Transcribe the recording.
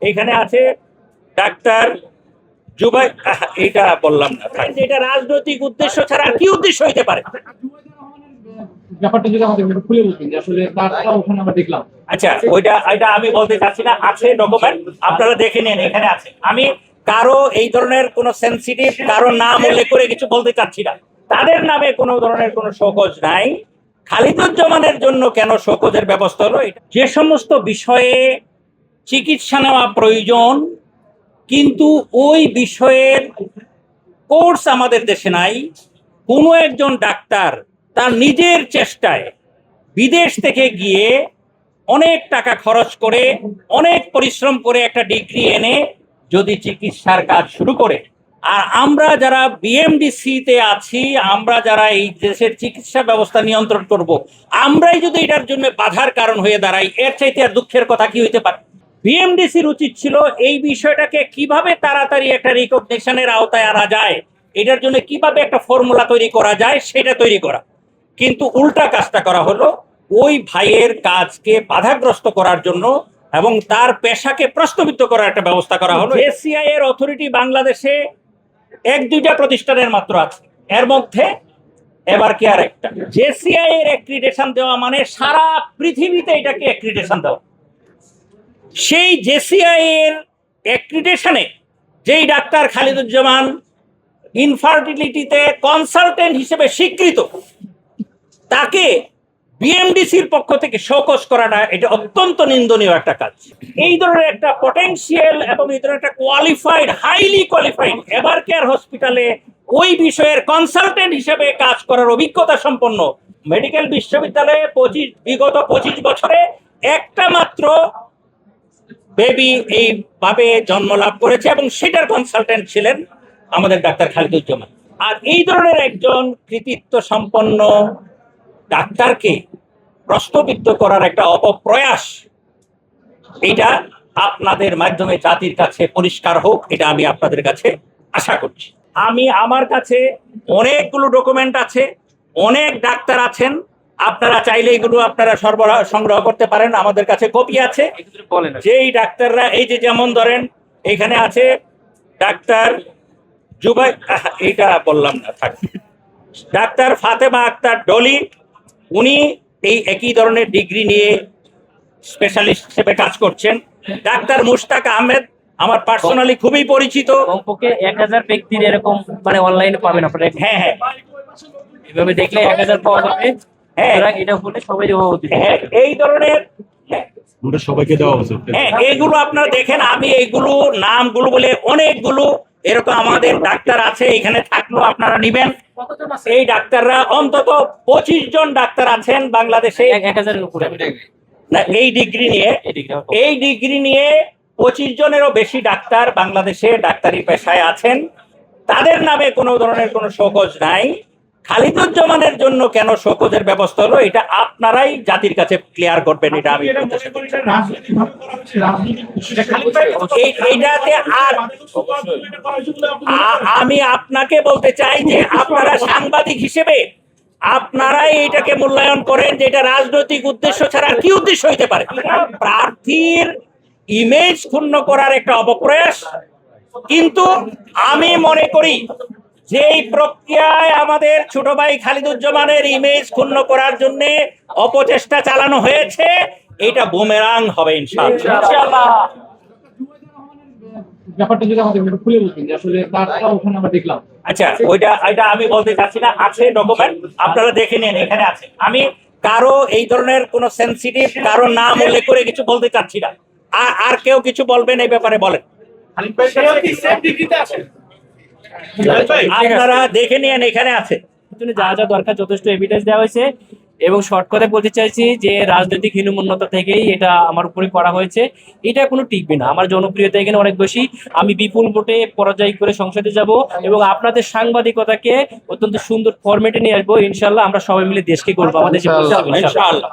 এখানে আছে ডাক্তার জুবাই, এটা বললাম না, এটা রাজনৈতিক উদ্দেশ্য ছাড়া আর কি উদ্দেশ্য হইতে পারে? ব্যাপারটা যদি আমাদের একটু খুলে বলতেন যে আসলে তারটা ওখানে আমরা দেখলাম। আচ্ছা, এটা আমি বলতে চাচ্ছি না, আছে ডকুমেন্ট, আপনারা দেখে নিন, এখানে আছে। আমি কারো এই ধরনের কোন সেনসিটিভ কারো নাম উল্লেখ করে কিছু বলতে চাচ্ছি না। তাদের নামে কোনো ধরনের কোনো শোকজ নাই। খালিদুজ্জামানের জন্য কেন শোকজের ব্যবস্থা হলো? যে সমস্ত বিষয়ে চিকিৎসা নেওয়া প্রয়োজন কিন্তু ওই বিষয়ের কোর্স আমাদের দেশে নাই, কোনো একজন ডাক্তার তার নিজের চেষ্টায় বিদেশ থেকে গিয়ে অনেক টাকা খরচ করে অনেক পরিশ্রম করে একটা ডিগ্রি এনে যদি চিকিৎসার কাজ শুরু করে, আর আমরা যারা বিএমডিসিতে আছি, আমরা যারা এই দেশের চিকিৎসা ব্যবস্থা নিয়ন্ত্রণ করব, আমরাই যদি এটার জন্য বাধার কারণ হয়ে দাঁড়াই, এর চাইতে আর দুঃখের কথা কি হইতে পারে? বিএমডিসির উচিত ছিল এই বিষয়টাকে কিভাবে তাড়াতাড়ি একটা রিকগনিশনের আওতায় আনা যায়, এটার জন্য কিভাবে একটা ফর্মুলা তৈরি করা যায় সেটা তৈরি করা। কিন্তু উল্টা কাজটা করা হলো, ওই ভাইয়ের কাজকে বাধাগ্রস্ত করার জন্য এবং তার পেশাকে প্রশ্নবিদ্ধ করার একটা ব্যবস্থা করা হলো। এসিআই এর অথরিটি বাংলাদেশে এক দুইটা প্রতিষ্ঠানের মাত্র আছে, এর মধ্যে এবার কি আর একটা। জেসিআই এর অ্যাক্রিডিটেশন দেওয়া মানে সারা পৃথিবীতে এটাকে অ্যাক্রিডিটেশন দেওয়া। সেই জেসিআই এর অ্যাক্রিডিটেশনে যেই ডাক্তার খালিদুজ্জামান ইনফার্টিলিটিতে কনসালটেন্ট হিসেবে স্বীকৃত, তাকে বিএমডিসির পক্ষ থেকে শোকজ করাটা এটা অত্যন্ত নিন্দনীয় একটা কাজ। এই ধরনের একটা পটেনশিয়াল এবং এই ধরনের একটা qualified, highly qualified ever care হসপিটালে ওই বিষয়ের কনসালটেন্ট হিসেবে কাজ করার অভিজ্ঞতা সম্পন্ন মেডিকেল বিশ্ববিদ্যালয়ে বিগত 25 বছরে একটা মাত্র বেবি এইভাবে জন্ম লাভ করেছে এবং সেটার কনসালটেন্ট ছিলেন আমাদের ডাক্তার খালিদুজ্জামান। আর এই ধরনের একজন কৃতিত্ব সম্পন্ন ডাক্তারকে প্রশ্নবিদ্ধ করার একটা অপপ্রয়াস, এটা আপনাদের মাধ্যমে জাতির কাছে পরিষ্কার হোক, এটা আমি আপনাদের কাছে আশা করছি। আমার কাছে অনেকগুলো ডকুমেন্ট আছে, অনেক ডাক্তার আছেন, আপনারা চাইলে এগুলো আপনারা সংগ্রহ করতে পারেন, আমাদের কাছে কপি আছে। যেই ডাক্তাররা, এই যে যেমন ধরেন এখানে আছে ডাক্তার জুবাই, এটা বললাম না, থাক। ডাক্তার ফাতেমা আক্তার ডলি, উনি এই একই ধরনের ডিগ্রি নিয়ে স্পেশালিস্ট হিসেবে কাজ করছেন। ডাক্তার মুশতাক আহমেদ আমার পার্সোনালি খুবই পরিচিত। কমপক্ষে 1000 ব্যক্তির এরকম মানে অনলাইনে পাবেন আপনারা। হ্যাঁ হ্যাঁ, এভাবে দেখলে 1000 পাওয়া যাবে। হ্যাঁ, এটা হলে সবাই দেওয়া উচিত। হ্যাঁ, এই ধরনের সবাইকে দেওয়া উচিত। হ্যাঁ, এইগুলো আপনারা দেখেন, আমি এইগুলো নামগুলো বলে অনেকগুলো এরকম আমাদের ডাক্তার আছে, এখানে থাকলেও আপনারা নিবেন। এই ডাক্তাররা অন্তত 25 জন ডাক্তার আছেন বাংলাদেশে 1000-এর উপরে এই ডিগ্রি নিয়ে 25 জনেরও বেশি ডাক্তার বাংলাদেশে ডাক্তারি পেশায় আছেন। তাদের নামে কোনো ধরনের কোনো শোকজ নাই। খালিদুজ্জামানের জন্য কেন শোকজের ব্যবস্থা হলো, এটা আপনারাই জাতির কাছে ক্লিয়ার করবেন, এটা আমি এইটাতে। আর আমি আপনাকে বলতে চাই যে আপনারা সাংবাদিক হিসেবে আপনারাই এটাকে মূল্যায়ন করেন যে এটা রাজনৈতিক উদ্দেশ্য ছাড়া আর কি উদ্দেশ্য হইতে পারে। প্রার্থীর ইমেজ ক্ষুণ্ণ করার একটা অপপ্রয়াস। কিন্তু আমি মনে করি যে এই প্রক্রিয়ায় আমাদের ছোট ভাই খালিদুজ্জামানের ইমেজ ক্ষুণ্ণ করার জন্য অপচেষ্টা চালানো হয়েছে, এটা বুমেরাং হবে ইনশাআল্লাহ। ব্যাপারটা যদি আমাদের একটু খুলে বলতেন যে আসলে তারটা ওখানে আমরা দেখলাম। আচ্ছা, এটা আমি বলতে চাচ্ছি না, আছে ডকুমেন্ট, আপনারা দেখে নিন, এখানে আছে। আমি কারো এই ধরনের কোন সেনসিটিভ কারো নাম উল্লেখ করে কিছু বলতে চাচ্ছি না। আর কেউ কিছু বলবেন এই ব্যাপারে, বলেন। আপনারা দেখে নিন, এখানে আছে। যা যা দরকার যথেষ্ট এভিডেন্স দেওয়া হয়েছে এবং শর্ট করে বলতে চাইছি যে রাজনৈতিক হীনমন্যতা থেকেই এটা আমার উপরে করা হয়েছে। এটা কোনো টিকবে না। আমার জনপ্রিয়তা এখানে অনেক বেশি। আমি বিপুল ভোটে পরাজয় করে সংসদে যাব এবং আপনাদের সাংবাদিকতাকে অত্যন্ত সুন্দর ফরম্যাটে নিয়ে আসবো। ইনশাল্লাহ আমরা সবাই মিলে দেশকে করবো, আমাদের ইনশাআল্লাহ।